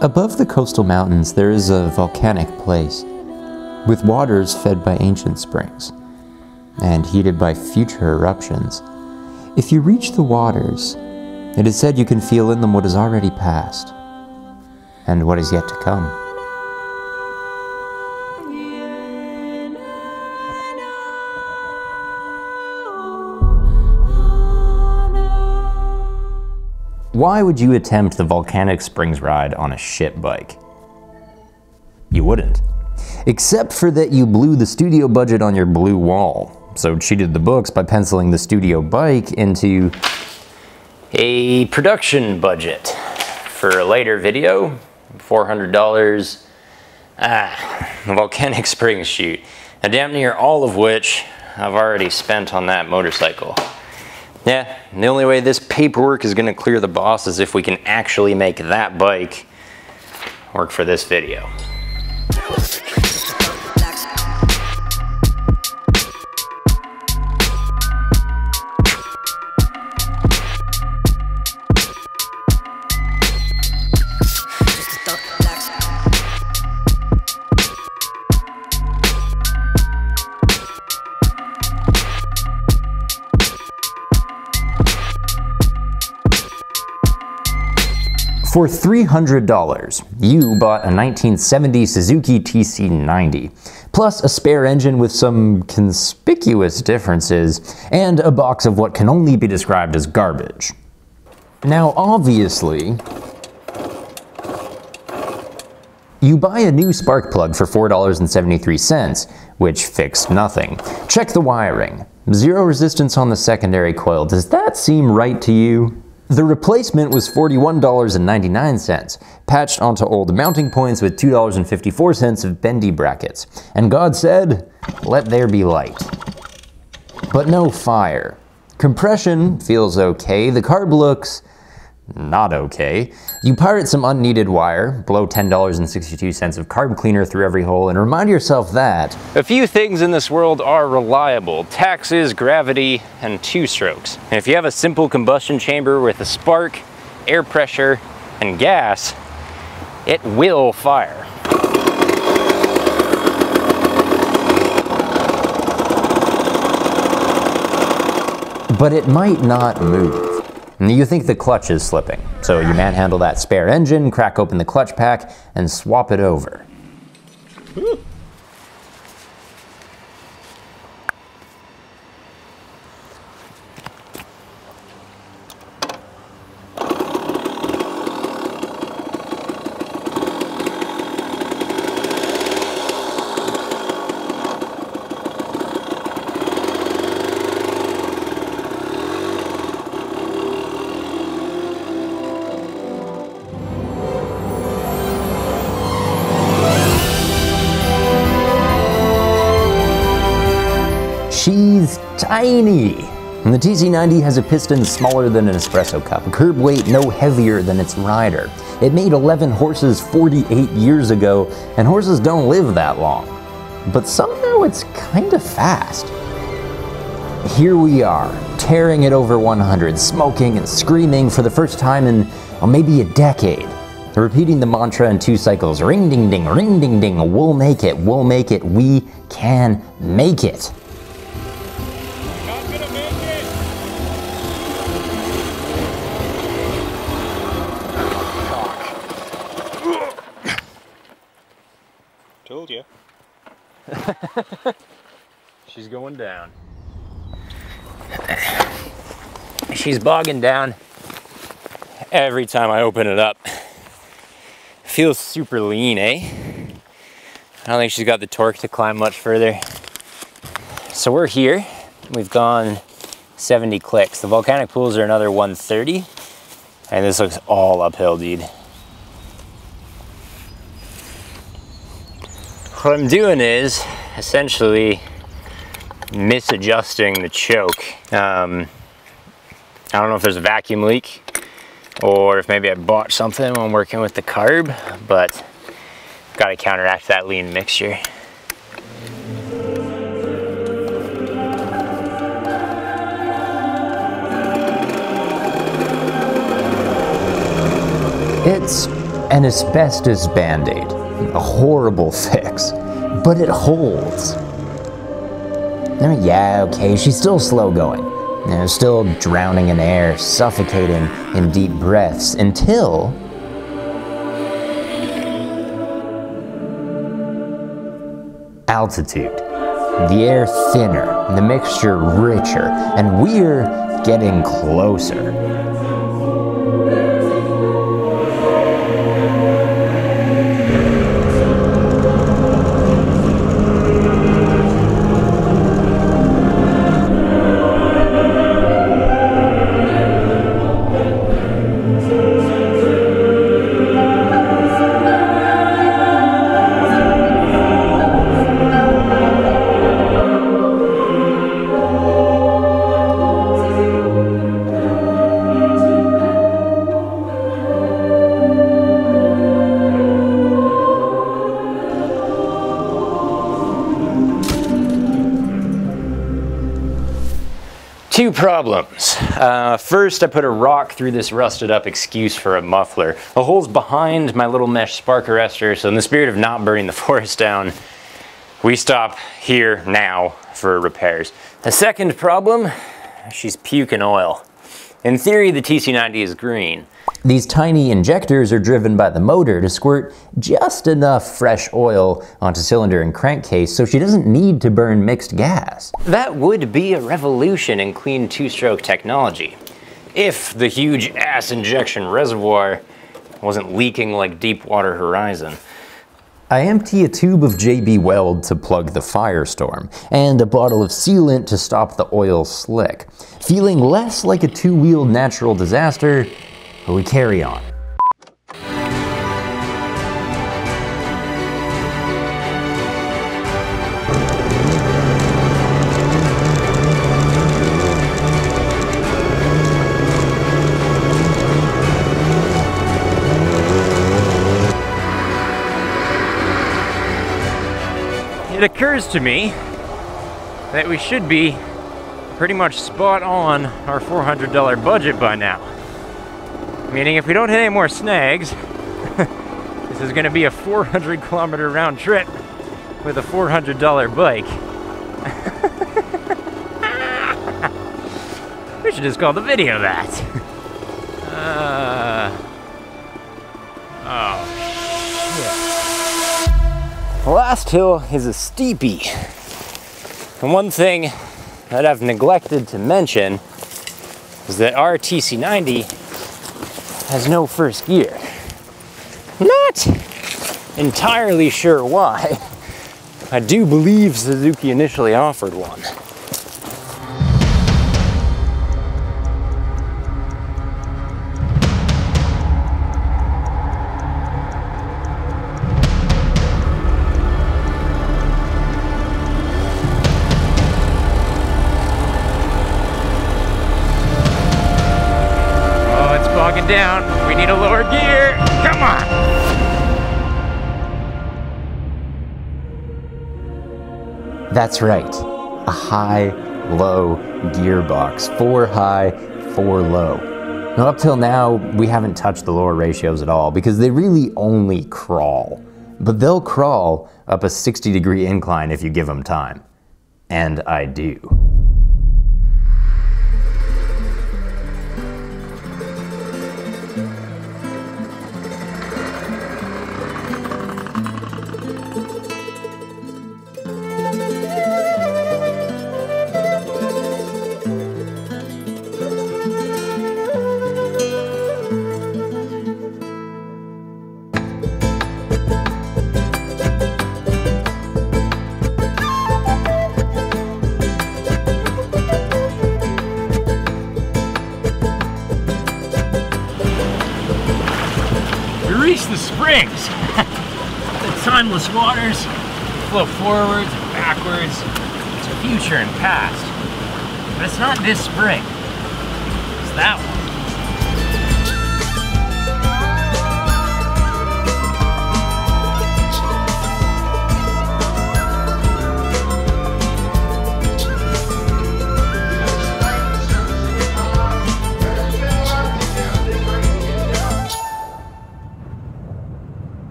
Above the coastal mountains, there is a volcanic place, with waters fed by ancient springs, and heated by future eruptions. If you reach the waters, it is said you can feel in them what has already passed, and what is yet to come. Why would you attempt the volcanic springs ride on a shit bike? You wouldn't. Except for that you blew the studio budget on your blue wall, so cheated the books by penciling the studio bike into a production budget for a later video, $400, a volcanic springs shoot, and damn near all of which I've already spent on that motorcycle. Yeah, the only way this paperwork is gonna clear the boss is if we can actually make that bike work for this video. For $300, you bought a 1970 Suzuki TC-90, plus a spare engine with some conspicuous differences, and a box of what can only be described as garbage. Now, obviously, you buy a new spark plug for $4.73, which fixed nothing. Check the wiring. Zero resistance on the secondary coil. Does that seem right to you? The replacement was $41.99, patched onto old mounting points with $2.54 of bendy brackets. And God said, let there be light. But no fire. Compression feels okay, the carb looks not okay. You pirate some unneeded wire, blow $10.62 of carb cleaner through every hole, and remind yourself that a few things in this world are reliable: taxes, gravity, and two-strokes. And if you have a simple combustion chamber with a spark, air pressure, and gas, it will fire. But it might not move. You think the clutch is slipping, so you manhandle that spare engine, crack open the clutch pack, and swap it over. Ooh. She's tiny. And the TC-90 has a piston smaller than an espresso cup, a curb weight no heavier than its rider. It made 11 horses 48 years ago, and horses don't live that long. But somehow it's kind of fast. Here we are, tearing it over 100, smoking and screaming for the first time in maybe a decade. Repeating the mantra in 2 cycles: ring ding ding, ring ding ding, we'll make it, we can make it. Told you. She's going down. She's bogging down every time I open it up. Feels super lean, eh? I don't think she's got the torque to climb much further. So we're here. We've gone 70 clicks. The volcanic pools are another 130. And this looks all uphill, dude. What I'm doing is essentially misadjusting the choke. I don't know if there's a vacuum leak or if maybe I bought something when working with the carb, but got to counteract that lean mixture. It's An asbestos band-aid. A horrible fix, but it holds. I mean, yeah, okay, she's still slow going. You know, still drowning in air, suffocating in deep breaths, until... altitude. The air thinner, the mixture richer, and we're getting closer. Two problems. First, I put a rock through this rusted up excuse for a muffler. The hole's behind my little mesh spark arrestor, so in the spirit of not burning the forest down, we stop here now for repairs. The second problem, she's puking oil. In theory, the TC-90 is green. These tiny injectors are driven by the motor to squirt just enough fresh oil onto cylinder and crankcase so she doesn't need to burn mixed gas. That would be a revolution in clean two-stroke technology, if the huge ass injection reservoir wasn't leaking like Deepwater Horizon. I empty a tube of JB Weld to plug the Firestorm, and a bottle of sealant to stop the oil slick. Feeling less like a two-wheeled natural disaster, but we carry on. It occurs to me that we should be pretty much spot on our $400 budget by now. Meaning if we don't hit any more snags, this is gonna be a 400-kilometer round trip with a $400 bike. We should just call the video that. Oh, shit. The last hill is a steepie. And one thing that I've neglected to mention is that our TC-90 has no first gear. Not entirely sure why. I do believe Suzuki initially offered one. Down. We need a lower gear. Come on. That's right. A high-low gearbox. 4 high, 4 low. Now, up till now, we haven't touched the lower ratios at all because they really only crawl. But they'll crawl up a 60-degree incline if you give them time. And I do. The springs. The timeless waters flow forwards and backwards to future and past. But it's not this spring. It's that one.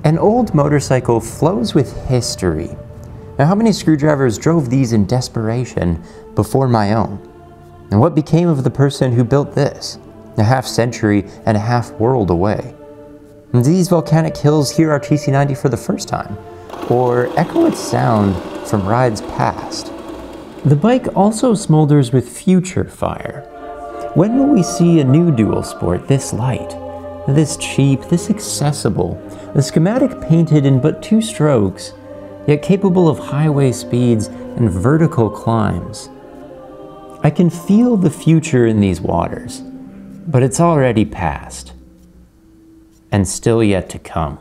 An old motorcycle flows with history. Now, how many screwdrivers drove these in desperation before my own? And what became of the person who built this, a half-century and a half-world away? And do these volcanic hills hear our TC-90 for the first time, or echo its sound from rides past? The bike also smolders with future fire. When will we see a new dual sport this light, this cheap, this accessible, a schematic painted in but 2 strokes, yet capable of highway speeds and vertical climbs? I can feel the future in these waters, but it's already past, and still yet to come.